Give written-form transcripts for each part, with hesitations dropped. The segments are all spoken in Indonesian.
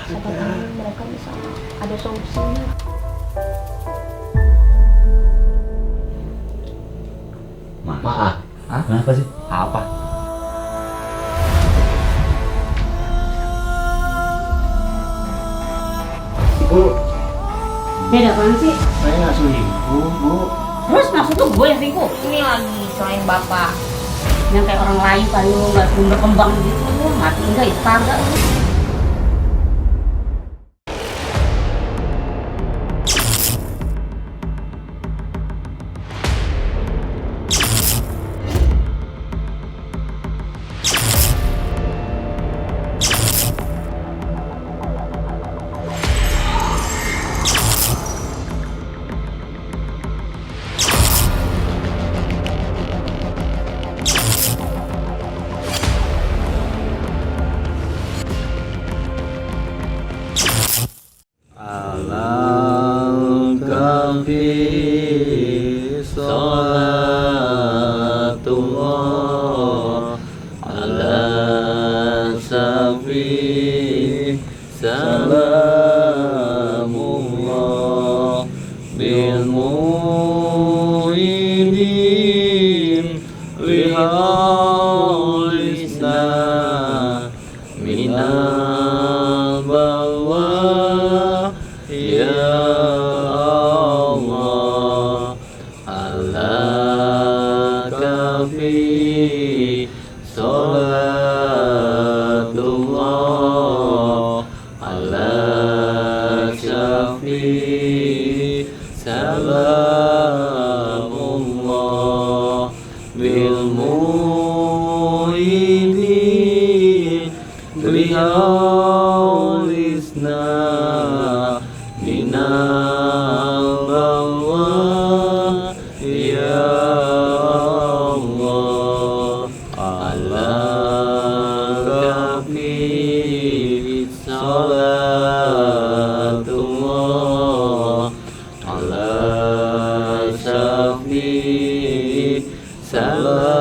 siapa tahu mereka bisa ada solusinya. Maaf. Hah? Kenapa sih? Apa? Bu, Beda apaan sih? saya nggak selingkuh, Bu. Terus maksud tuh gue yang selingkuh? Ini lagi selain bapak yang kayak orang lain kali lu nggak berkembang gitu, mati enggak itu kagak. Alangkah fi salatullah ala safi salamullah bil mu'inin lihaulisna minal balwa ya Allah ala kafi salatullah ala syafi salamullah bil mu'inin lihaulisna minal balwa ya Allah ala kafi salatullah ala syafi salamullah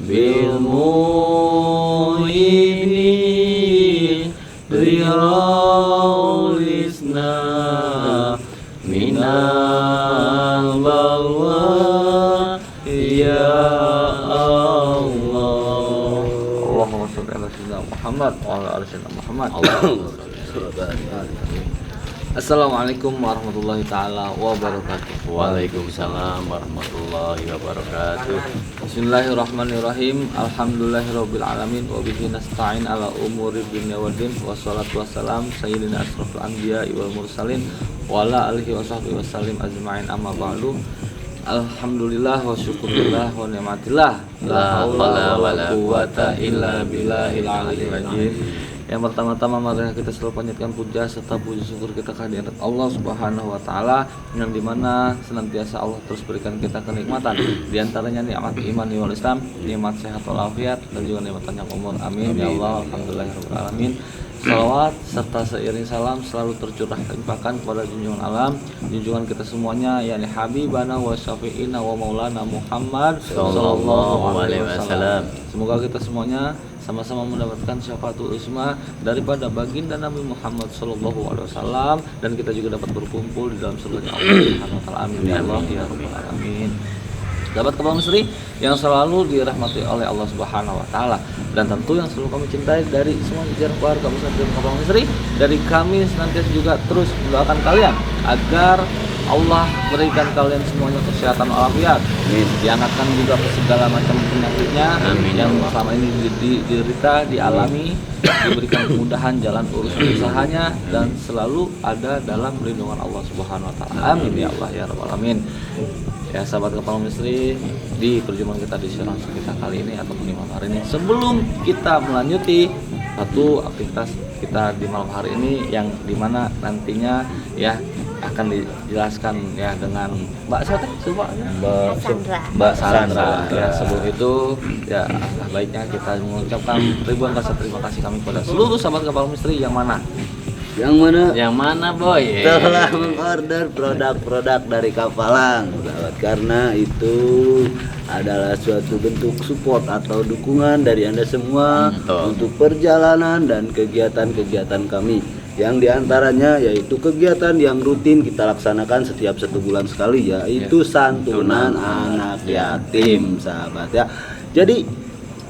bil mu'inin lihaulisna minal balwa ya Allah. Allahumma sholli ala sayyidina Muhammad wa ala ali sayyidina Muhammad. Assalamualaikum warahmatullahi taala wabarakatuh. Waalaikumsalam warahmatullahi wabarakatuh. Bismillahirrahmanirrahim. Alhamdulillahirabbil alamin wa bihi nasta'in ala umuri dunya waddin. Wassalatu wassalam sayyidina asrofil anbiya wal mursalin wa ala alihi washabbihi wasallim ajma'in amma ba'du. Alhamdulillah wa syukurillah wa ni'matillah La haula wala quwata illa billahil aliyyil azim. Yang pertama-tama mari kita selalu panjatkan puja serta puji syukur kita kehadirat Allah Subhanahu wa taala yang dimana senantiasa Allah terus berikan kita kenikmatan, di antaranya nikmat iman wal Islam, nikmat sehat wal afiat dan juga nikmat panjang umur. Amin ya Allah. Alhamdulillahirabbil alamin. Salawat serta seiring salam selalu tercurah limpahkan kepada junjungan alam, junjungan kita semuanya, yakni Habibana wa Syafi'ina wa Maulana Muhammad sallallahu alaihi wasallam. Semoga kita semuanya sama-sama mendapatkan syafaatul uzma daripada baginda Nabi Muhammad sallallahu alaihi wasallam, dan kita juga dapat berkumpul di dalam surga Allah Subhanahu wa taala. Amin ya Allah ya rabbal alamin. Sahabat Kepala Misteri yang selalu dirahmati oleh Allah Subhanahu wa taala, dan tentu yang selalu kami cintai dari semua jajaran keluarga besar Kepala Misteri, dari kami senantiasa juga terus mendoakan kalian agar Allah berikan kalian semuanya kesehatan walafiat, diangkatkan juga ke segala macam penyakitnya. Amin. Yang selama ini diderita, dialami, diberikan kemudahan jalan urusan usahanya, dan selalu ada dalam perlindungan Allah Subhanahu wa taala. Amin ya Allah ya rabbal alamin. Ya sahabat Kepala Misteri, di perjumpaan kita di siaran kita kali ini ataupun di malam hari ini, sebelum kita melanjuti satu aktivitas kita di malam hari ini yang dimana nantinya ya akan dijelaskan ya dengan Mbak siapa? Mbak Sandra. Ya, sebelum itu ya baiknya kita mengucapkan ribuan rasa terima kasih kami kepada seluruh sahabat Kepala Misteri yang mana Yang mana? Yang mana boy? Telah mengorder produk-produk dari Kapalang, sahabat, karena itu adalah suatu bentuk support atau dukungan dari Anda semua untuk perjalanan dan kegiatan-kegiatan kami, yang diantaranya yaitu kegiatan yang rutin kita laksanakan setiap 1 bulan sekali, yaitu santunan anak yatim, sahabat ya. Jadi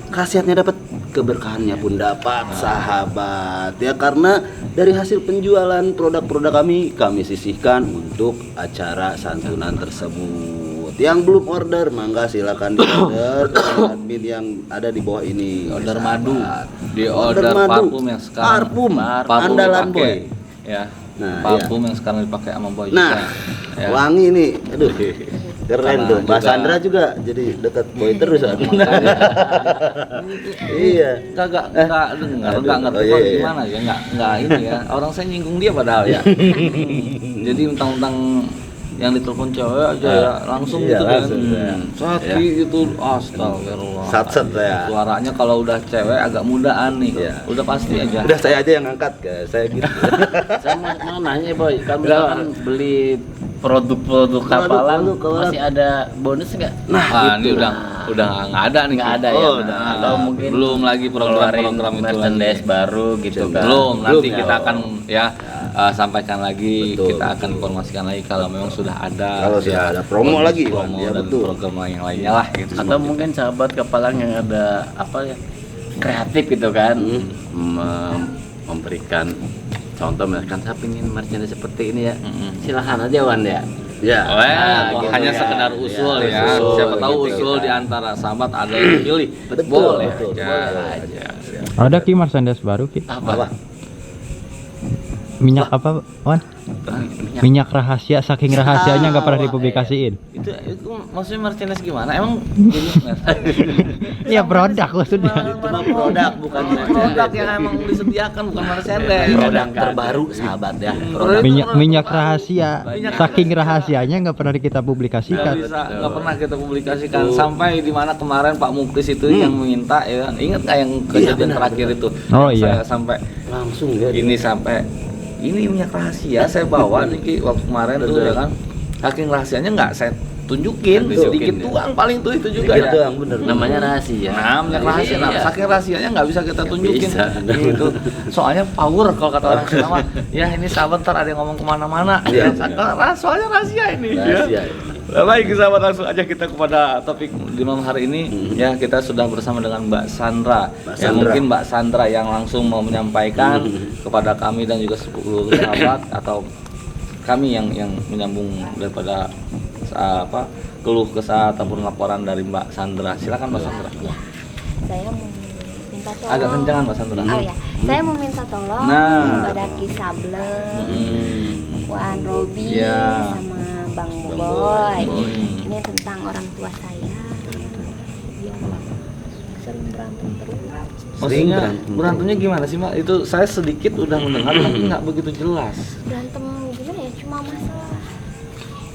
khasiatnya dapat, keberkahannya pun dapat, sahabat ya, karena dari hasil penjualan produk-produk kami sisihkan untuk acara santunan tersebut. Yang belum order, mangga silakan di order admin yang ada di bawah ini. Order sahabat. madu, di order madu. parfum yang sekarang Parfum andalan dipakai. boy. Ya. Nah, Parfum yang sekarang dipakai sama boy Nah, juga. Ya. wangi nih, aduh, keren Karena tuh. Mbak juga- Sandra juga jadi dekat boy terus. Iya. Enggak dengar, Aduh, enggak ngerti oh, kok iya, iya. gimana ya, enggak ini ya. Orang saya nyinggung dia padahal ya. Jadi mentang-mentang yang ditelepon cewek aja ya langsung Iya, gitu langsung, kan. ya. Sakti itu astagfirullah. Sat-set ya. Suaranya kalau udah cewek agak mudaan nih. Iya. Udah pasti aja. Udah saya aja yang angkat, guys. Saya gitu. Saya mau nanya boy, kamu misalkan beli produk-produk Kapalang Produk Kapalang. masih ada bonus nggak? Nah, ini udah nggak ada nih. Nggak ada Oh, ya. udah Atau Nah, mungkin belum lagi program-program itu merchandise lagi. baru gitu kan? Belum, nanti ya. kita akan ya sampaikan lagi, Betul, kita akan betul. informasikan lagi kalau memang sudah ada. Kalau sudah ada promo bonus lagi, promo ya, dan betul. program yang lainnya lah gitu. Atau mungkin sahabat Kapalang yang ada apa ya, kreatif gitu kan, memberikan contoh, misalkan saya ingin merchandise seperti ini ya, silahkan aja Wan ya. Ya. Oh ya, gitu hanya kan. sekedar usul Ya, ya. usul, Siapa tahu gitu usul kan. di antara sahabat ada yang pilih. Betul, Boleh betul, aja. boleh aja. Ada Ki merchandise baru Ki. Apa? Minyak apa, Wan? Minyak rahasia, saking rahasianya nggak pernah dipublikasiin. Itu maksudnya merchandise gimana? Emang gini Iya produk maksudnya. Itu mah produk, bukan produk yang emang disediakan bukan merchandise. produk terbaru, sahabat ya. Minyak rahasia, saking rahasianya nggak pernah kita Nggak publikasikan. bisa, nggak pernah kita publikasikan sampai di mana kemarin Pak Muklis itu yang minta ya. Ingat nggak yang kejadian benar, terakhir itu? Oh, Yang iya. Saya sampai Langsung ya. ini minyak rahasia saya bawa nih Ki, waktu kemarin tuh ya kan. Saking rahasianya nggak saya tunjukin, sedikit ya. doang paling tuh itu juga Itu ya. yang bener. Namanya rahasia. Nah, minyak rahasia, nah, Iya. saking rahasianya nggak bisa kita tunjukin. bisa. Gitu. Soalnya power kalau kata orang Sunda. Ya ini sahabat ntar ada yang ngomong kemana-mana. Iya. Ya, soalnya rahasia ini. Rahasia. Ya. Baik sahabat, langsung aja kita kepada topik di malam hari ini. Ya kita sudah bersama dengan Mbak Sandra. Mbak Ya Sandra. mungkin Mbak Sandra yang langsung mau menyampaikan kepada kami dan juga seluruh sahabat atau kami yang menyambung daripada keluh kesah ataupun laporan dari Mbak Sandra. Silakan Mbak Sandra. Saya mau minta tolong. Agak kencangan Mbak Sandra. Oh ya, saya mau minta tolong Nah. kepada Kisable, Wan Robi, Iya. sama Bang Boy. Boy. Ini tentang orang tua saya yang sering berantem terus. Maksudnya berantem. berantemnya gimana sih Mbak? Itu saya sedikit udah mendengar tapi nggak begitu jelas. Berantem gimana ya? Cuma masalah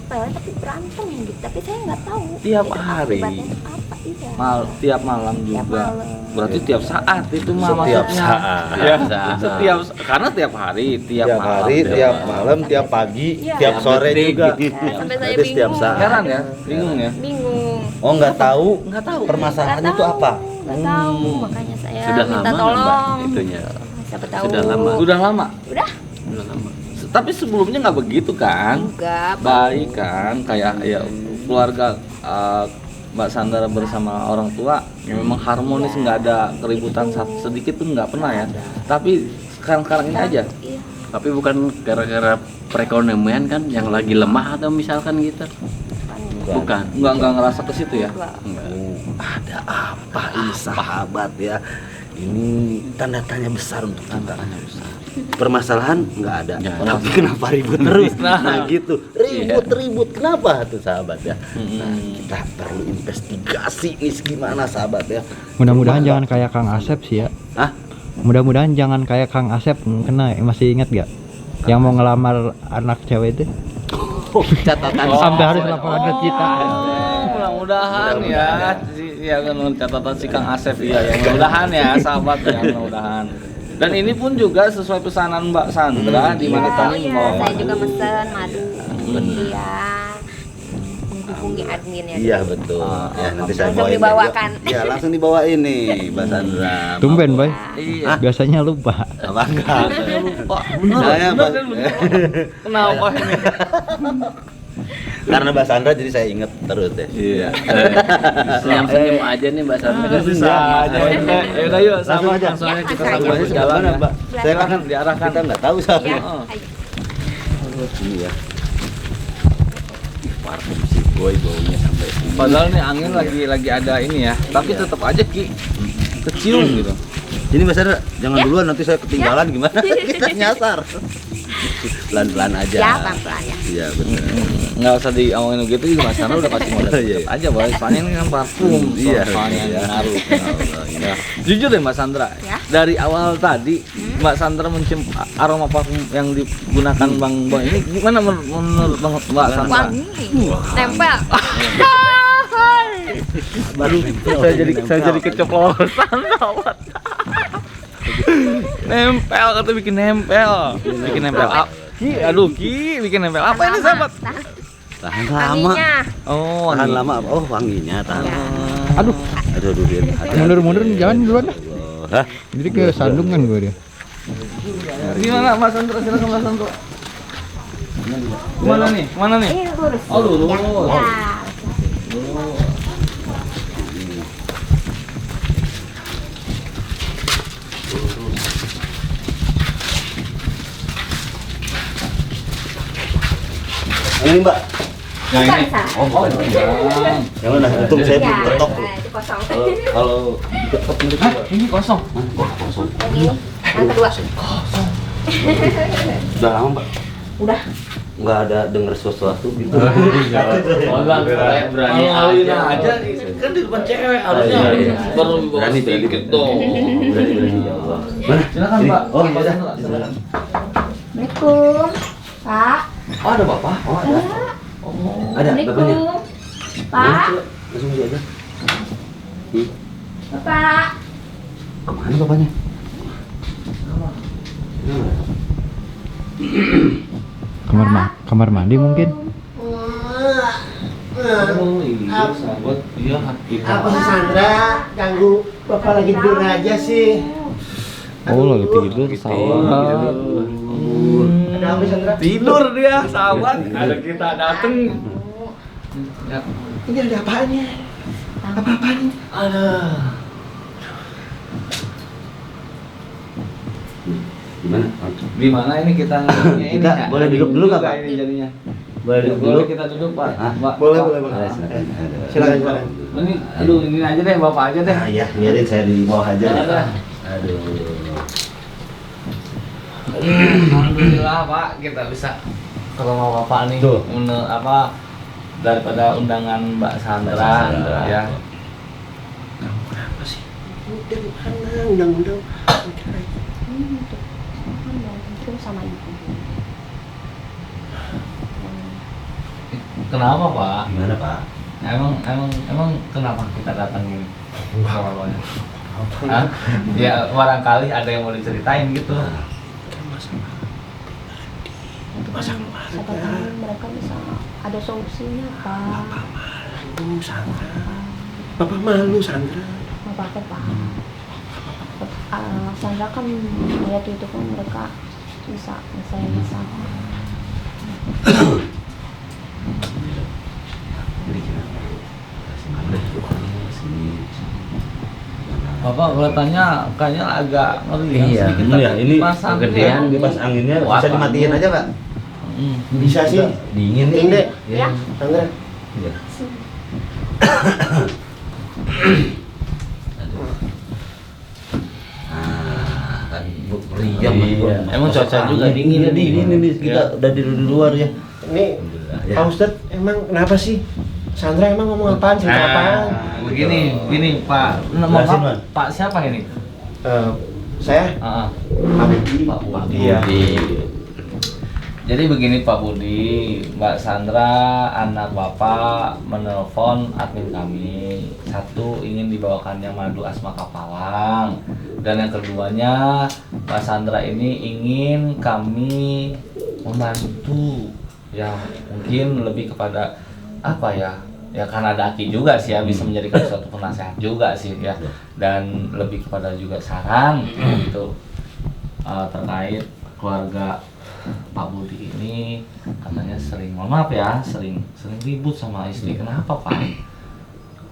sepele tapi berantem gitu. Tapi saya nggak tahu. Tiap itu hari. akibatnya apa iya. Tiap malam Tiap juga. malam. Berarti tiap saat itu mah Setiap maksudnya. saat. Ya, Setiap karena tiap hari, tiap Tiap malam. hari, tiap malam, tiap pagi, Iya. tiap sore Detik juga. gitu. Sampai saya Berarti setiap bingung. saat. Heran ya, bingung ya. Bingung. Oh, nggak tahu. Nggak tahu. Permasalahannya Nggak itu tahu, apa? nggak tahu, makanya saya Sudah minta lama nggak, tolong. Mbak, itunya? Siapa tahu. Sudah lama. Udah lama. Udah? Udah lama. Tapi sebelumnya nggak begitu kan? Enggak. Baik kan, kayak ya keluarga Mbak Sandra bersama orang tua yang memang harmonis, nggak ada keributan sedikit pun nggak pernah ya. Tapi sekarang ini aja. Iya. Tapi bukan gara-gara perekonomian kan yang lagi lemah atau misalkan gitu. Bukan. Nggak ngerasa ke situ ya. Enggak. Ada apa ini sahabat ya? Ini tanda tanya besar untuk kita. Permasalahan nggak ada, Nggak ada. tapi kenapa ribut terus? Nah. Nah gitu, ribut kenapa tuh sahabat ya? Nah, Hmm. kita perlu investigasi nih gimana sahabat ya. Mudah-mudahan jangan kayak Kang Asep sih ya. Hah? Mudah-mudahan jangan kayak Kang Asep, kena masih ingat gak? Yang mau ngelamar anak cewek itu Catatan sampai harus laporan ke kita. Mudah-mudahan ya. Ya kan catatan si Kang Asep ya. Yang mudah-mudahan ya sahabat ya, mudah-mudahan. Dan ini pun juga sesuai pesanan Mbak Sandra di mana kami Iya, membawa saya madu. juga mesen madu. Iya. Menghubungi adminnya. Iya betul. Ya nanti saya Langsung bawain. dibawakan. Ya langsung dibawain nih, Mbak Sandra. Tumben, Boy. Iya. Biasanya lupa. Apa enggak? Saya lupa. Saya, Bener, Pak. saya lupa. Kenapa ini? Karena Mbak Sandra jadi saya inget terus deh. Iya. Senyum-senyum aja nih Mbak Sandra. Bisa aja. Ya udah yuk, Langsung aja. Soalnya kita Langsung sama aja. aja jalan ya. Mbak. Saya Silakan kan diarahkan. kita nggak tahu Iya. soalnya. Oh. Ayo. Ini ya. Parfum si boy baunya sampai sini. Padahal nih angin lagi ada ini ya, tapi tetap aja kecium gitu. Ini Mbak Sandra, jangan duluan nanti saya ketinggalan gimana? Kita nyasar. Pelan-pelan aja. Ya, pelan-pelan ya. Iya benar. Nggak usah diomongin gitu juga Mas Sandra udah pasti modal Iya. aja Boy. Soalnya ini kan parfum, Iya, soalnya iya. ngaruh. Allah, Ya. Jujur deh Mbak Sandra, Ya. dari awal tadi Mbak Sandra mencium aroma parfum yang digunakan Bang Boy ini gimana menurut Mbak Sandra? Wangi. Nempel. Baru saya jadi keceplosan sobat. Nempel kata bikin nempel. Bikin nempel. Ki bikin nempel. Apa ini sahabat? Tahan lama. Wanginya. Oh, Tahan wangi. lama. Oh, wanginya tahan. Ya. Aduh, Aduh, Din. mundur-mundur jangan duluan dah. Hah? Jadi ke sandungan gue dia. Gimana Mas Sandra? Silakan Mas Sandra. Kemana nih? Kemana nih? Ini lurus. Oh, lurus. Ya. Ini Mbak. Yang ini. Bisa. Oh, bukan. Yang mana? Untung saya belum Ya, ketok. itu kosong. Kalau ketok nanti Hah, ini kosong. Yang ini, yang kedua. Udah lama Mbak. Udah. Nggak ada denger sesuatu gitu. Oh, Bang, saya berani Ngalihin aja. aja kan di depan cewek harusnya Iya, iya. baru bawa Berani, sedikit berani. dong. Berani ya Allah. Mana? Silakan Ini. Pak. Oh, Pak iya. Sandra, silakan. Assalamualaikum. Pak. Oh, ada bapak? Oh, ada. Oh. Ada bapaknya. Pak. Langsung aja. Bapak. Kemana bapaknya? Kamar mandi mungkin. Oh, iya, sahabat. Iya, kita. Apa sih Sandra? Ganggu Bapak lagi tidur aja sih. Oh, lagi tidur sahabat. Ada apa Sandra? Tidur dia, sahabat. Ada kita dateng. Ya. Ini ada apaannya? Apa-apaan ini? Ada. Gimana? Di mana ini kita ngeliatnya ini? Kita ya? boleh duduk dulu nggak, Juga Pak? Ini jadinya. Boleh duduk dulu? Boleh kita duduk, Pak. Hah? Mbak. Boleh, Pak. boleh, boleh. Silakan. Silakan, silakan. Ini, aduh, ini aja deh, Bapak aja deh. Nah, iya, biarin saya di bawah aja. Ada. Aduh. Alhamdulillah Pak, kita bisa ke rumah Bapak nih. Tuh. Apa daripada undangan Mbak Sandra, Sandra. ya. Apa sih? Udah mana undang-undang? Itu sama ibu. Kenapa Pak? Gimana, Pak? Emang kenapa kita datang ini? Bapaknya? Hah? Ya barangkali ada yang mau diceritain gitu. Siapa tahu mereka bisa ada solusinya, Pak. Malu Sandra. Bapak malu Sandra. Nggak apa-apa, Pak. Sandra kan melihat itu kan mereka bisa menyelesaikan masalah. Bapak kelihatannya kayaknya agak ngeri ya, Iya, sedikit, bener ya. tapi Ini pas angin kegedean, ya. pas anginnya Wah, bisa apa? dimatiin aja, Pak. Bisa sih. Dingin nih. Ini, Ya. Sandra. Iya. Ah, kan meriam Iya. Emang cuaca juga dingin Iya, nih. dingin ini kita Ya. udah di luar ya. Ini Alhamdulillah, ya. Pak Ustadz, emang kenapa sih? Sandra emang ngomong apaan? Cerita apaan? Begini Pak, Jelasin, maaf, Man. Pak siapa ini? Saya Ah, ah. Pak Budi. Pak Iya. Jadi begini Pak Budi, Mbak Sandra, anak Bapak menelpon admin kami. Satu, ingin dibawakannya madu asma kapalang. Dan yang keduanya, Mas Sandra ini ingin kami membantu yang mungkin lebih kepada apa ya? Ya karena ada Aki juga sih ya, bisa menjadikan suatu penasehat juga sih ya. Dan lebih kepada juga saran gitu terkait keluarga Pak Budi ini, katanya sering, mohon maaf ya, sering ribut sama istri. Kenapa Pak?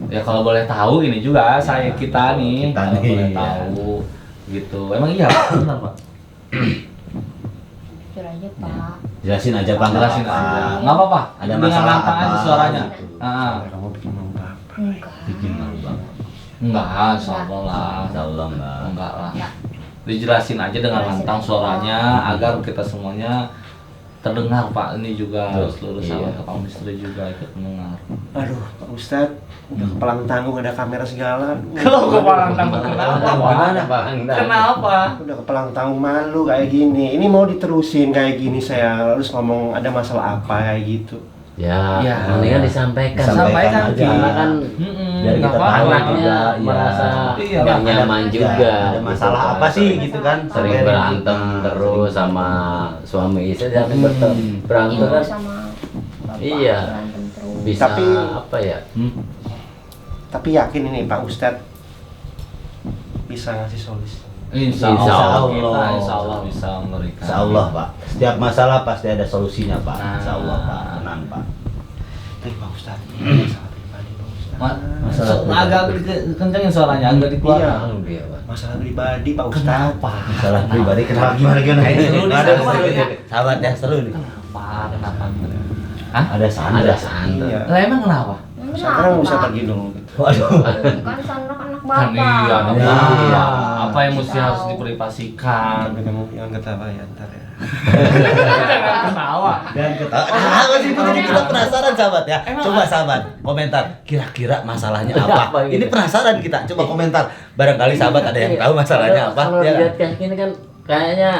Ya kalau boleh tahu ini juga kita nih, kalau boleh tahu gitu. Emang iya Pak? Benar Pak? Jujur aja Pak. Jelasin aja Pak. Jelasin aja. Nggak apa-apa. Ada Dengan masalah lantang apa? aja suaranya. Kamu bikin malu Bapak. Enggak. Bikin malu Bapak. Enggak, insya Allah lah. Insya Allah enggak. Enggak lah. Enggak. Dijelasin aja dengan lantang suaranya agar kita semuanya terdengar Pak. Ini juga Tuh, seluruh iya. sahabat kaum istri juga ikut mendengar. Aduh, Pak Ustadz, udah kepalang tanggung ada kamera segala. Kalau kepalang tanggung kenapa Pak? Kenapa? Udah kepalang tanggung malu kayak gini. Ini mau diterusin kayak gini saya harus ngomong ada masalah apa kayak gitu. Ya, Ya. mendingan disampaikan. Sampaikan, Ki. Karena kan Biar nggak kita apa-apa. tahu anaknya juga, ya. merasa Iya, nggak ada- nyaman juga. Ada masalah gitu apa kan. sih gitu kan? Sering Sampai berantem ribut. terus sama suami istri, jadi berantem Ibu kan sama bapak Iya. berantem terus. bisa Tapi- apa ya? Tapi yakin ini Pak Ustadz bisa ngasih solusi. Insya Insya Allah Allah. kita insya Allah bisa memberikan. Insya Allah Pak. Setiap masalah pasti ada solusinya Pak. Nah. Insya Allah Pak. Tenang Pak. Tapi Pak Ustadz, masalah pribadi Pak Ustadz. Agak dikencengin suaranya, agak dikeluarkan. Iya, Pak. Masalah pribadi Pak Ustadz. Kenapa? Masalah pribadi kenapa gimana? Seru nih, Ada seru seru nih. nih. Sahabat ya seru nih. Kenapa? Hah? Ada Sandra. Ada Sandra. Iya. Lah emang kenapa? Sandra nggak bisa pergi dulu. Gitu. Waduh. Kan Sandra kan anak Kan bapak. iya, anak Ya. bapak. Apa yang mesti Tahu. harus diprivasikan? Tapi kamu jangan ketawa ya ntar ya. Jangan ketawa. Dan ketawa. Masih itu jadi kita penasaran sahabat ya. Coba sahabat komentar. Kira-kira masalahnya apa? Apa gitu? Ini penasaran kita. Coba komentar. Barangkali sahabat ada yang tahu masalahnya apa. Kalau Ya. lihat kayak gini kan kayaknya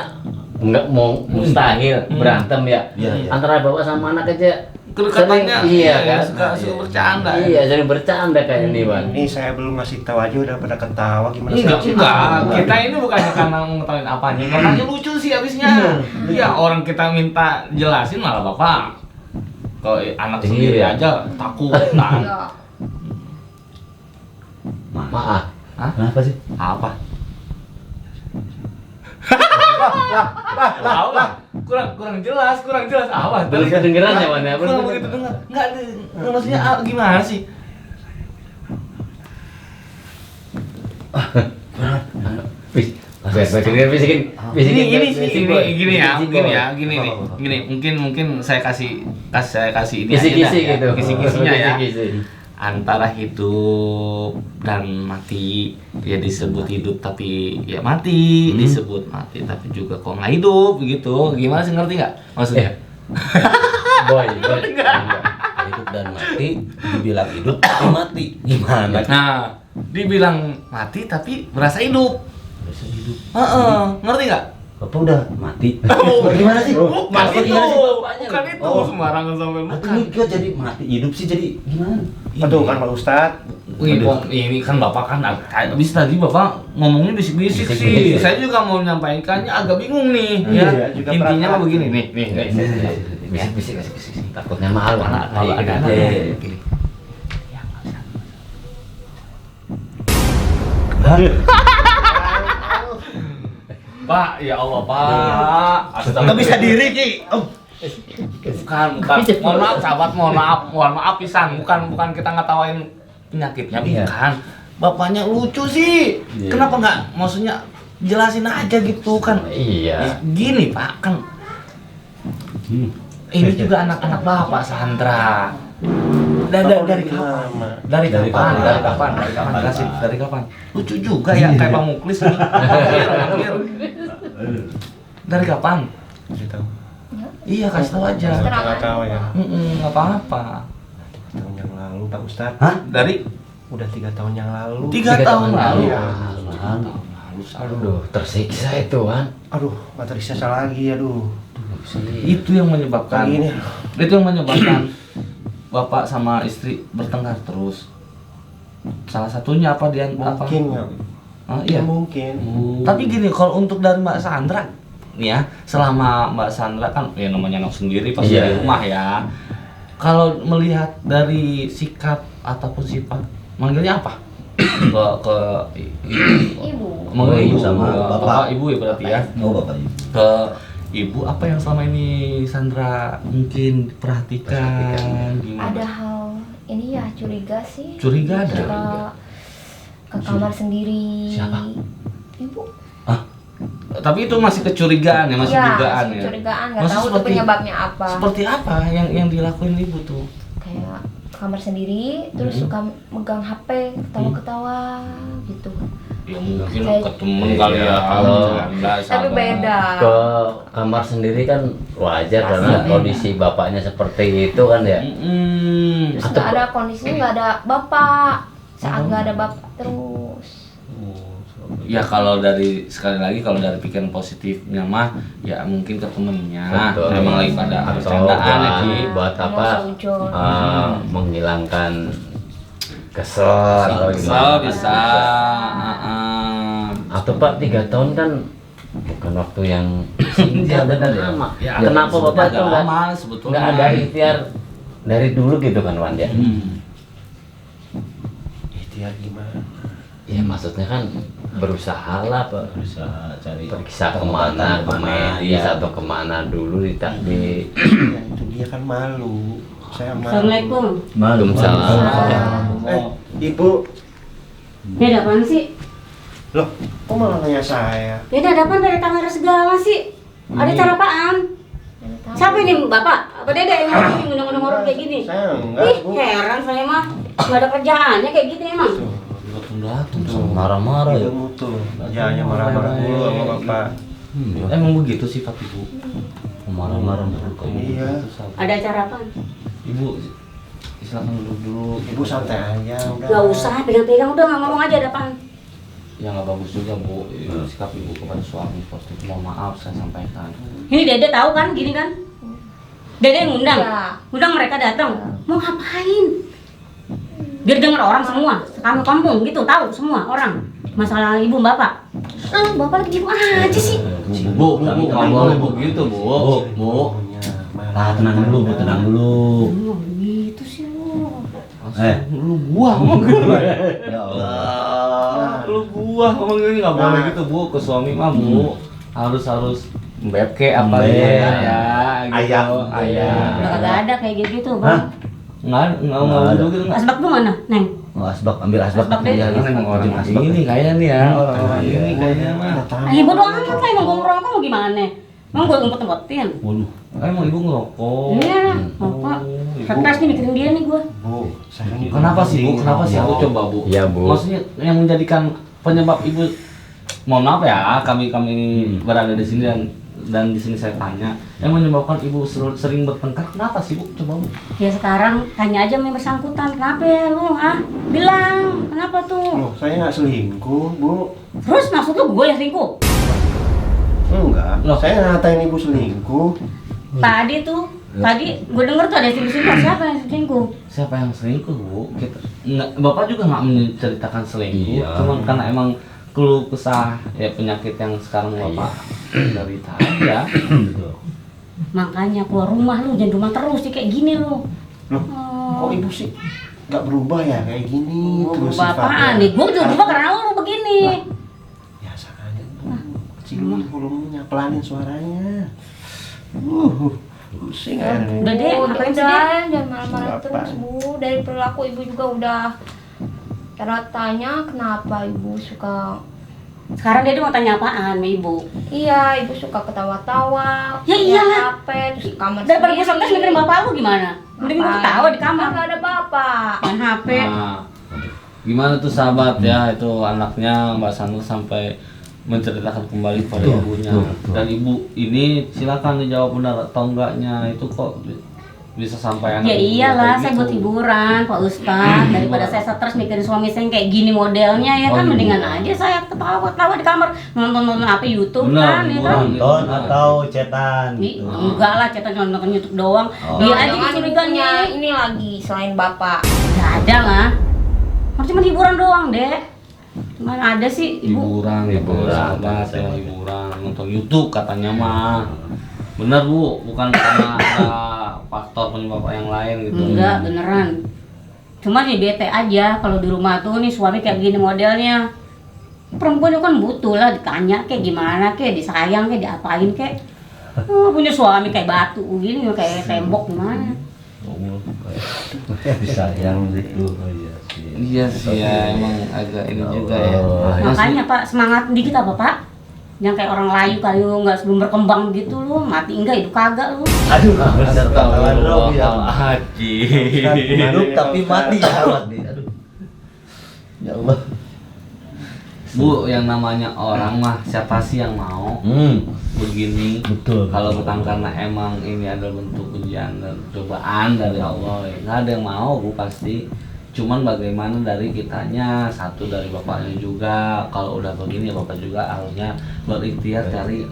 nggak mau mustahil berantem ya. Iya, iya. Antara bapak sama anak aja. Kedekatannya sering- iya kan. suka bercanda. Iya, sering bercanda kayak ini, Bang. Ini saya belum ngasih tahu aja udah pada ketawa gimana Enggak, sih? kita ini bukannya karena mengetahui apanya, makanya lucu sih abisnya. Iya, orang kita minta jelasin malah bapak. Kalau anak sendiri Iya. aja takut. Nah, Iya. Maaf. Hah? Kenapa sih? apa? Tahu lah, kurang jelas apa? Belum kedengeran ya, Wan, ya? Belum Kurang begitu dengar. Enggak, maksudnya gimana sih? Bisikin. Gini nih. Mungkin saya kasih ini aja Kisi-kisi dah, ya. gitu. Kisi-kisinya ya. Kisi-kisi. Antara hidup dan mati, ya disebut hidup tapi ya mati, disebut mati tapi juga kok nggak hidup gitu. Gimana sih, ngerti nggak maksudnya? Boy. Hidup dan mati, dibilang hidup tapi mati. Gimana? Nah, dibilang mati tapi merasa hidup. Ngerti nggak? Bapak udah mati. Gimana sih? Bukan Maksud itu, gimana sih? bukan itu. Oh. Sembarangan sampai Atau bukan. ini kok jadi mati hidup sih jadi gimana? Aduh kan Pak Ustadz. Wih, ini kan bapak kan habis tadi bapak ngomongnya bisik-bisik sih. Saya juga mau menyampaikannya agak bingung nih. Iya, Ya, juga intinya mah perhatian. begini nih. Bisik-bisik. Takutnya mahal, Wan. Kalau ada anak Iya. gini. Pak, ya Allah Pak. Nggak bisa diri Ki. Oh. Bukan. Mohon maaf sahabat, mohon maaf pisan. Bukan kita ngetawain penyakitnya, Iya. bukan. Bapaknya lucu sih. Iya. Kenapa nggak? Maksudnya jelasin aja gitu kan. Iya. Gini Pak, kan ini juga anak-anak bapak Sandra. Dari kapan? Dari kapan? Dari kapan? Lucu juga ya kayak Bang Muklis nih. Dari kapan? Kasih tahu. Iya, kasih tahu aja. Nggak tahu ya. Nggak apa-apa. 3 tahun yang lalu Pak Ustadz. Hah? Dari Udah 3 tahun yang lalu. 3 tahun lalu. Iya. Aduh, tersiksa itu, Wan. Aduh, nggak tersisa lagi. Aduh. Itu yang menyebabkan. Kayak gini. Itu yang menyebabkan bapak sama istri bertengkar terus. Salah satunya apa dia apa? Mungkin ya. Iya. Mungkin. Tapi gini, kalau untuk dari Mbak Sandra nih ya, selama Mbak Sandra kan ya namanya anak sendiri pasti Iya. di rumah ya. Kalau melihat dari sikap ataupun sifat, manggilnya apa? ke Ibu. manggil Ibu ibu sama bapak. bapak. Ibu ya berarti ya. Oh bapak ibu. Ke ibu, apa yang selama ini Sandra mungkin perhatikan gimana? Ada hal ini ya curiga sih. Curiga ada? Suka ke kamar sendiri. Siapa? Ibu. Tapi itu masih kecurigaan ya, masih dugaan masih ya. kecurigaan, nggak Masih tahu tuh seperti- penyebabnya apa. Seperti apa yang dilakuin ibu tuh? Kayak ke kamar sendiri, terus suka megang HP, ketawa-ketawa gitu. Ya mungkin Kayak- ke temen kali ya. Kalau- bercanda, Tapi sabar. beda. Ke kamar sendiri kan wajar karena kondisi bapaknya seperti itu kan ya. Terus nggak ada kondisinya, nggak ada bapak. Saat nggak ada bapak terus. Ya kalau dari sekali lagi kalau dari pikiran positifnya mah ya mungkin ke temennya. Betul. Memang lagi pada Atau bercandaan ya Ki. buat apa? Seujon. Menghilangkan kesel atau Kesel gimana. bisa. Atau Pak 3 tahun kan bukan waktu yang singkat dan lama. Ya, Kenapa Bapak agak itu lama sebetulnya. nggak ada ikhtiar dari dulu gitu kan Wan ya? Ikhtiar gimana? Ya maksudnya kan berusaha lah Pak. Berusaha cari Periksa kemana, ke medis ya. atau kemana dulu di Ya, itu dia kan malu. Saya malu. Assalamualaikum. Waalaikumsalam. Ibu, Ini ada apaan sih? loh, kok malah nanya saya? Ini ada apaan dari kamera segala sih? Ada cara apaan? Siapa ini bapak? Apa dede yang ngundang-ngundang orang kayak gini? Saya enggak, Ih, Bu. heran saya mah. Nggak ada kerjaannya kayak gini emang. Datang-datang Marah-marah ya. Ilmu tuh, jangan marah-marah dulu sama bapak. Emang begitu sifat ibu. Marah-marah. Iya. Ada acara apaan? Ibu silakan duduk dulu. Ibu santai aja, udah. Nggak usah pegang-pegang, udah nggak ngomong aja ada apaan. Ya nggak bagus juga Bu, sikap ibu kepada suami seperti itu. Mohon maaf saya sampaikan. Ini dede tahu kan gini kan? Dede yang ngundang, Iya. ngundang mereka datang. Mau ngapain? Biar denger orang semua, kampung gitu tahu semua orang masalah ibu bapak. Bapak lagi diem aja sih. Bu, nggak boleh begitu Bu. Bu. Ah, tenang dulu bu, tenang dulu. Gitu sih lu. Lu gua ngomong gitu. Ya Allah. Lu gua ngomong gini nggak boleh gitu Bu, ke suami mah Bu. Harus bebke apa ya gitu. Ayah. Udah kagak ada kayak gitu bang. Nggak gitu nggak. Asbak tuh mana, Neng? Oh, asbak, ambil asbak. Asbak deh. Iya, Ini emang orang ini kayaknya nih ya, orang-orang ini kayaknya mah. Ah, bodo amat lah emang gue ngerokok mau gimana? Emang gue ngumpet-ngumpetin? Waduh, emang ibu ngerokok. Iya, bapak. Stres nih mikirin dia nih gue. Bu, saya ini Kenapa sih Bu? Kenapa sih aku coba Bu? Iya, Bu. Maksudnya yang menjadikan penyebab ibu, mohon maaf ya, kami berada di sini dan di sini saya tanya, yang menyebabkan ibu sering bertengkar, kenapa sih Bu? Coba Bu. Ya sekarang tanya aja sama yang bersangkutan, kenapa ya lu? Bilang, kenapa tuh? Loh, saya nggak selingkuh, Bu. Terus maksud lu gue yang selingkuh? Enggak, Loh. saya ngatain ibu selingkuh. Tadi gue denger tuh ada selingkuh. Siapa yang selingkuh? Siapa yang selingkuh Bu? Bapak juga nggak menceritakan selingkuh, Iya. cuman karena emang keluh kesah ya penyakit yang sekarang Bapak derita aja. Makanya keluar rumah lu, jangan rumah terus sih kayak gini lu. Loh, kok ibu sih nggak berubah ya kayak gini terus Bapaan nih, gue juga berubah karena lu begini. Biasa aja, Bu. Kecilin volumenya, pelanin suaranya. Pusing aja nih. Udah deh, Bu, ngapain sih udah, dia? jangan marah-marah Bapak. terus Bu. Dari perilaku ibu juga udah tanya kenapa ibu suka. Sekarang dia mau tanya apaan sama ibu? Iya, ibu suka ketawa-tawa. Ya punya iyalah. HP, terus di kamar Daripada gue stres mikirin bapak lu gimana? Mending gue ketawa di kamar. Kan nggak ada bapak. Main HP. Nah, gimana tuh sahabat ya, itu anaknya Mbak Sanur sampai menceritakan kembali kepada ibunya. Dan ibu ini silakan dijawab benar atau enggaknya, itu kok bisa sampai anak Ya ibu iyalah, kayak saya gitu. buat hiburan Pak Ustadz. Daripada saya stres mikirin suami saya yang kayak gini modelnya ya kan, Oh, mendingan hiburan. aja saya ketawa-ketawa di kamar nonton apa YouTube Benar, kan, ya kan? hiburan. Nonton atau cetan Ih, gitu. enggak lah, cetak cuma nonton YouTube doang. Oh. Dia aja Jangan kecurigaannya. ibunya ini lagi selain bapak. Nggak ada lah. Harus cuma hiburan doang, Dek. Mana ada sih ibu? Hiburan, sahabat ya, hiburan, nonton YouTube katanya mah. Bener Bu, bukan karena ada faktor penyebab yang lain gitu. Enggak, beneran. Cuma nih bete aja kalau di rumah tuh nih suami kayak gini modelnya. Perempuan itu kan butuh lah ditanya kayak gimana, kayak disayang, kayak diapain kayak. Punya suami kayak batu gini, kayak tembok gimana? Disayang gitu. Iya sih ya, emang agak ini juga ya. Makanya Pak, semangat dikit apa Pak? Yang kayak orang layu kayu nggak sebelum berkembang gitu lu, mati enggak hidup kagak lu. Aduh, bener kata Rob ya. Haji. Hidup tapi mati ya mati. Aduh. Ya Allah. Bu, yang namanya orang mah siapa sih yang mau begini? Betul. Kalau bukan karena emang ini adalah bentuk ujian dan cobaan dari Allah, ya nggak ada yang mau Bu pasti. Cuman bagaimana dari kitanya, satu dari bapaknya juga. Kalau udah begini bapak juga harusnya berikhtiar cari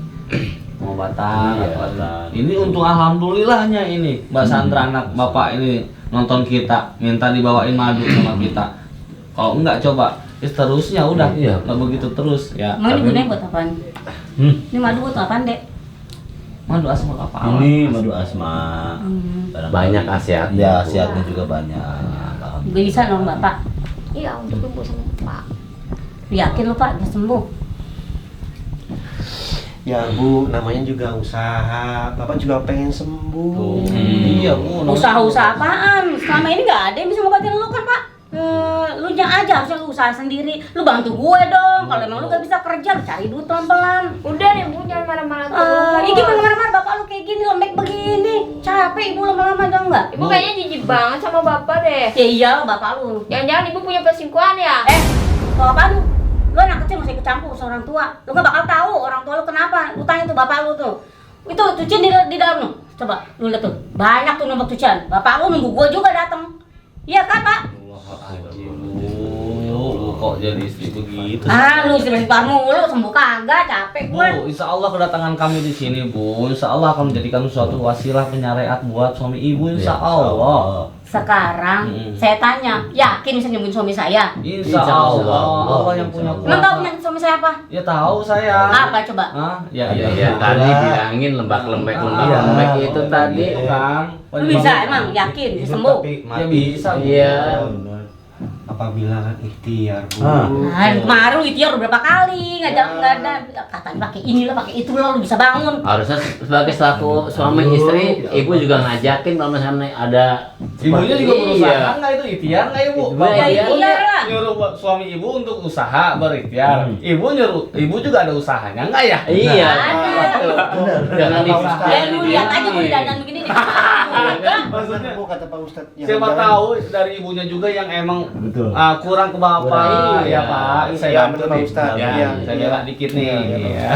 pengobatan. Ini untuk alhamdulillahnya ini Mbak Sandra anak bapak ini nonton kita, minta dibawain madu sama kita. Kalau enggak coba seterusnya udah nggak begitu terus ya. Emang ini gunanya buat apaan? Ini madu buat apaan Dek? Madu asma apa? Ini madu asma. Banyak khasiatnya. Ya, khasiatnya juga banyak. Bisa dong Bapak. Iya, untuk ibu sama Pak. Yakin lu Pak bisa sembuh? Ya Bu, namanya juga usaha. Bapak juga pengen sembuh. Iya Bu. Usaha-usaha apaan? Selama ini nggak ada yang bisa ngobatin lu kan Pak? Lu jangan aja, harusnya lu usaha sendiri. Lu bantu gue dong. Kalau emang lu gak bisa kerja, lu cari duit pelan-pelan. Udah deh Bu, jangan marah-marah terus. Ini gimana marah-marah bapak lu kayak gini, lembek begini. Capek ibu lama-lama dong nggak? Ibu kayaknya jijik banget sama bapak deh. Ya iya bapak lu. Jangan-jangan ibu punya perselingkuhan ya? Kalau apa lu? Lu anak kecil masih ikut campur sama orang tua. Lu gak bakal tahu orang tua lu kenapa. Lu tanya tuh bapak lu tuh. Itu cucian di dalam lu. Coba lu lihat tuh. Banyak tuh numpuk cucian. Bapak lu nunggu gua juga datang. Iya kan Pak? Kok jadi istri begitu? Lu istirahat mulu, sembuh kagak, capek Bu, gue. insya Allah kedatangan kami di sini, Bu, insya Allah akan menjadikan suatu wasilah penyariat buat suami ibu, insya Allah. Sekarang saya tanya, yakin bisa nyembuhin suami saya? Insya Allah, Allah yang punya Lu kuasa. tahu penyakit suami saya apa? Ya tahu saya. Apa coba? Hah? Ya, Tadi bilangin lembek-lembek itu tadi. Kan? Lu bisa emang yakin bisa sembuh? Ya bisa. Bu. Iya. Apabila kan ikhtiar Bu. Kemarin ikhtiar udah berapa kali nggak ada katanya pakai inilah pakai itu lo lu bisa bangun. Harusnya sebagai selaku suami istri, ibu juga ngajakin kalau misalnya ada Ibunya juga berusaha nggak itu ikhtiar nggak ibu? Iya, Ibu iya lah. nyuruh suami ibu untuk usaha berikhtiar. Ibu juga ada usahanya nggak ya? Iya. Ada. Jangan Ya lu lihat aja gue dandan begini nih. Maksudnya Bu kata Pak Ustadz. Siapa tahu dari ibunya juga yang emang kurang ke bapak, ya Pak. Iya, betul Pak Ustadz. Ya, Iya. saya bela dikit nih. Iya.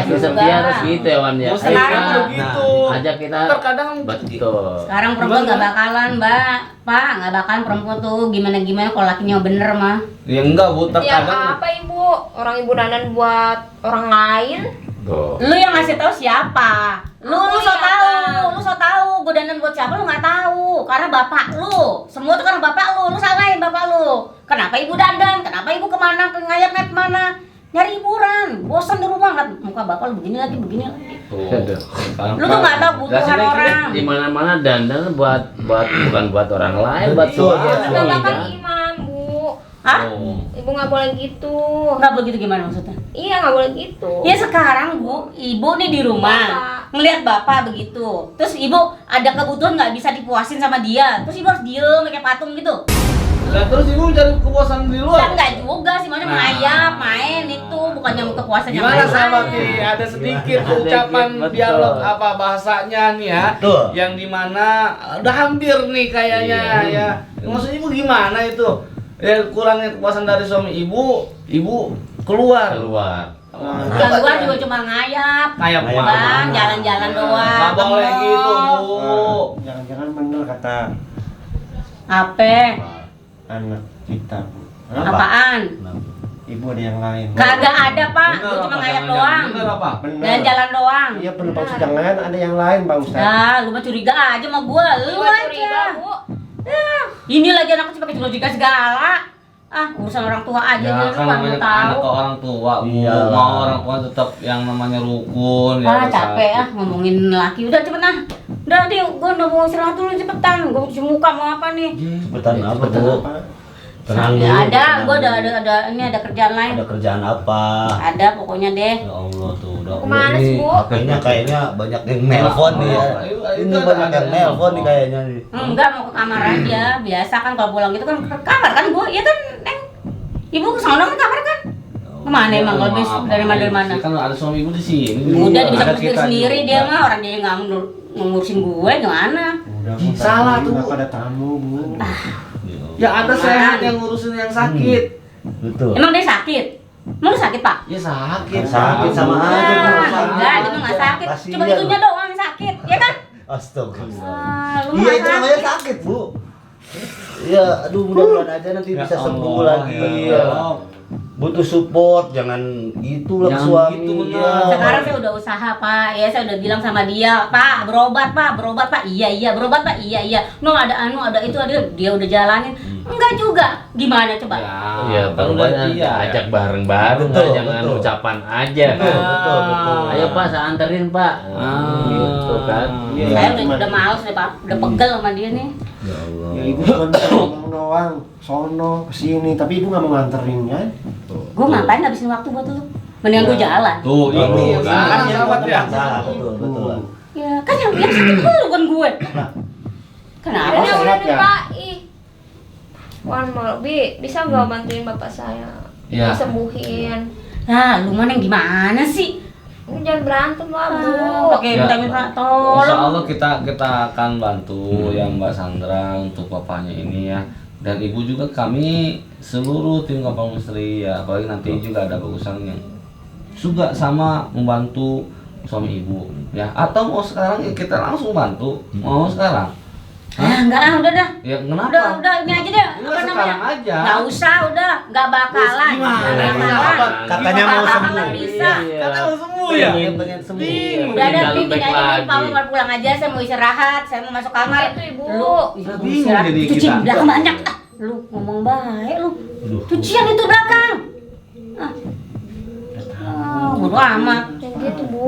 setia harus gitu ya Wan ya. Sekarang begitu. Ajak kita Terkadang betul. Sekarang perempuan nggak bakalan Mbak, Pak nggak bakalan perempuan tuh gimana kalau lakinya bener mah. ya enggak Bu, Ya terkadang apa ibu? Orang ibu dandan buat orang lain? Lu yang ngasih tahu siapa? Lu so tahu gue dandan buat siapa lu nggak tahu karena bapak lu semua tuh karena bapak lu salahin bapak lu. Kenapa ibu dandan? Kenapa ibu kemana ngayap kemana? Nyari hiburan, bosan di rumah ngeliat muka bapak lu begini lagi. Lu tuh nggak tahu kebutuhan orang. Di mana-mana dandan buat bukan buat orang lain, buat suami. Itu kan kan? imam Bu. Hah? Ibu nggak boleh gitu. Nggak begitu gimana maksudnya? Iya nggak boleh gitu. Ya sekarang Bu, ibu nih di rumah ngelihat bapak begitu. Terus ibu ada kebutuhan nggak bisa dipuasin sama dia. Terus ibu harus diem kayak patung gitu. Nah, terus ibu cari kepuasan di Kan luar. nggak juga sih, maksudnya ngayap, main itu bukannya kepuasan yang Gimana lain. sahabat ini? Ada sedikit ucapan betul. dialog apa bahasanya nih ya? Betul. Yang dimana udah hampir nih kayaknya ya. Maksud ibu gimana itu? Ya kurangnya kepuasan dari suami ibu keluar. Yang luar juga cuma ngayap. Kayak Bang, jalan-jalan doang. Nggak boleh ke gitu mall. Bu. Jangan-jangan bener kata Apa? anak kita Bu. Apaan? Ibu ada yang lain. Kagak ada Pak, Bener gue cuma apa? ngayap Jangan-jangan doang. bener apa? Bener. Jalan-jalan doang. Iya bener Pak Ustadz. Jangan ada yang lain Pak Ustadz. Ya, lu mah curiga aja sama gua, lu Ibu curiga aja. Bu. Ini lagi anak kecil pakai curiga segala. Urusan orang tua aja Ya dulu kan kan namanya lu tahu. anak ke orang tua, Bu. Iya. Mau orang tua tetap yang namanya rukun ya. Capek ngomongin laki. Udah cepet Udah deh, gue udah mau istirahat dulu cepetan. Gue cuci muka mau apa nih? Cepetan apa Bu? Tenang Ya dulu. ada, gue ada kerjaan lain. Ada kerjaan apa? Ada pokoknya deh. Ya Allah tuh udah. Kemana sih, Bu? HP-nya kayaknya banyak yang nelpon nih ya. Ini banyak yang nelpon nih kayaknya nih. Enggak, mau ke kamar aja. Biasa kan kalau pulang gitu kan ke kamar kan gue. Iya kan, Neng. Ibu ke sana ke kamar kan? Kemana emang kalau dari mana? Kan ada suami ibu di sini. Udah dia bisa Ada ngurus diri kita sendiri juga. dia mah, orang dia nggak ngurusin gue gimana? Udah, Bu, Salah tadi tuh. kenapa ada tamu, Bu? Ya ada sehat yang ngurusin yang sakit. Betul. Emang dia sakit? Emang lu sakit, Pak? Ya sakit. Sakit sama aja Bu. Enggak, dia mah nggak sakit. Kasihan. Cuma itunya doang yang sakit, ya kan? Astagfirullah. Lu Iya mah itu namanya sakit Bu. Iya, aduh mudah-mudahan aja nanti Ya bisa sembuh Allah, lagi. ya Iya. Allah. Butuh support, jangan gitu lah Jangan suami. gitu, bener. Iya. Sekarang saya udah usaha, Pak. Ya saya udah bilang sama dia, Pak, berobat Pak. Iya, berobat Pak. Iya. No ada itu ada dia udah jalanin. Enggak juga. Gimana coba? Iya, kan udah dia. ajak bareng-bareng, Betul, jangan betul. ucapan aja. Betul. Ayo Pak, saya anterin Pak. Gitu kan. Iya, Saya cuman- udah males deh, Pak. Udah pegel sama dia nih. Ya Allah. Ya ibu cuma bisa ngomong doang, sono kesini, tapi ibu nggak mau nganterin kan? Gue ngapain ngabisin waktu buat lu? Mendingan gue jalan. Tuh, ini yang kan. kan sahabat ya. Salah, betul. Ya kan yang sakit lu kan gue. Kenapa? Udah sehat ya? Pak. Wan mau bisa nggak bantuin bapak saya? Ya. Disembuhin. Nah, lu mana yang gimana sih? Jangan berantem lah, Bu. Pakai Ya. minta Insya tolong. Allah kita akan bantu ya Mbak Sandra untuk papanya ini ya. Dan ibu juga kami seluruh tim Kapal Misteri ya, apalagi nanti juga ada bagusan yang juga sama membantu suami ibu ya. Atau mau sekarang ya kita langsung bantu. Mau sekarang? Enggak, udah dah. Ya kenapa? Udah ini aja deh. Enggak, sekarang aja. Enggak usah, udah. Enggak bakalan. Gimana? Nggak bakalan. Katanya mau Nggak sembuh. bisa. Kata mau sembuh ya? Dia pengen sembuh. Udah ada Tinggal bikin back aja nih, lagi. Pak pulang aja, saya mau istirahat, saya mau masuk kamar. Itu, Ibu. Lu Bingung istirahat, jadi cuci kita. belakang banyak. Lu ngomong baik lu. Cucian itu belakang. Bodo amat. Jangan gitu, Bu.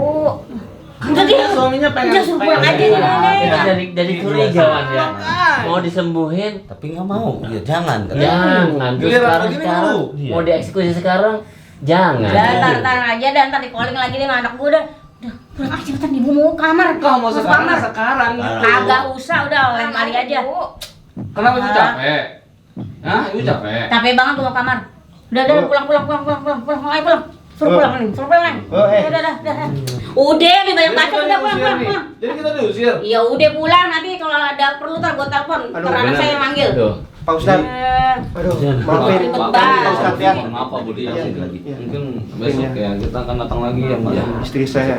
Udah dia. Suaminya pengen Udah suruh pulang aja nih, Nenek. Jadi curiga Mas ya. Mau disembuhin, Tapi nggak mau. Ya jangan. jangan. Terus Giliran sekarang begini sekarang dulu. Iya. mau dieksekusi sekarang, jangan. Ntar aja, ntar di calling lagi nih sama anak gue dah. Udah pulang aja cepetan, ibu mau ke kamar. Kau mau Masuk sekarang kamar. sekarang gitu. Kagak usah, udah lain kali aja. Bu. Kenapa ibu capek? Hah? Ibu capek? Capek banget gue mau kamar. Udah pulang. Ayo pulang. Suruh pulang nih. Oh, Udah. Udah, lebih banyak bacot udah pulang. Jadi kita diusir. Ya udah pulang, nanti kalau ada perlu ntar gue telepon. Ntar anak saya yang manggil. Tuh. Pak Ustadz, aduh, maafin. Ribet Pak banget. Ustadz ya. Maaf Pak Budi Iya. Mungkin besok ya kita akan datang lagi ya Mbak. Istri saya.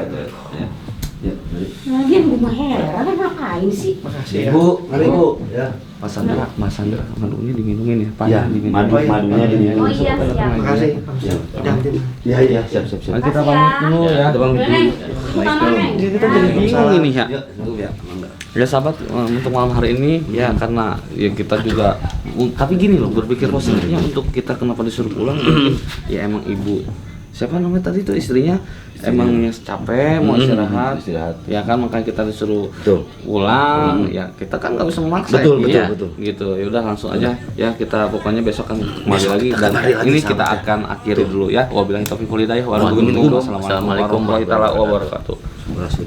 Lagian gue mah heran, ngapain sih? Makasih ya. Ibu, mari Bu. Ya. Mas Sandra, madunya diminumin ya Pak. Ya, Diminum. madunya diminum. Oh iya, siap. Makasih. Iya, siap. Mari kita pamit dulu ya. Kita pamit dulu. Kamar, Neng. Kita jadi bingung ini ya. Ya, tunggu ya. Mangga. Ya sahabat, untuk malam hari ini ya karena ya kita juga tapi gini loh, berpikir positifnya untuk kita kenapa disuruh pulang ya emang ibu siapa namanya tadi tuh istrinya emang capek mau istirahat ya kan, makanya kita disuruh Betul. pulang ya kita kan nggak bisa memaksa Betul, ya. betul. Gitu ya udah langsung aja ya, kita pokoknya besok kan kembali Besok lagi kita dan kembali lagi, ini sahabat kita ya. akan akhiri dulu ya. Wabillahi taufiq wal hidayah. Wassalamualaikum warahmatullahi wabarakatuh. Rasul.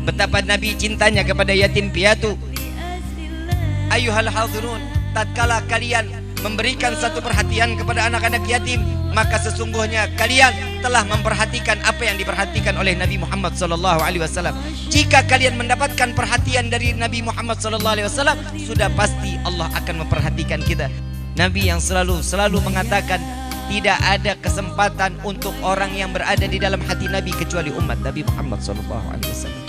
Betapa Nabi cintanya kepada yatim piatu. Ayuhal hadirun, tatkala kalian memberikan satu perhatian kepada anak-anak yatim, maka sesungguhnya kalian telah memperhatikan apa yang diperhatikan oleh Nabi Muhammad SAW. Jika kalian mendapatkan perhatian dari Nabi Muhammad SAW, sudah pasti Allah akan memperhatikan kita. Nabi yang selalu mengatakan, tidak ada kesempatan untuk orang yang berada di dalam hati Nabi kecuali umat Nabi Muhammad SAW.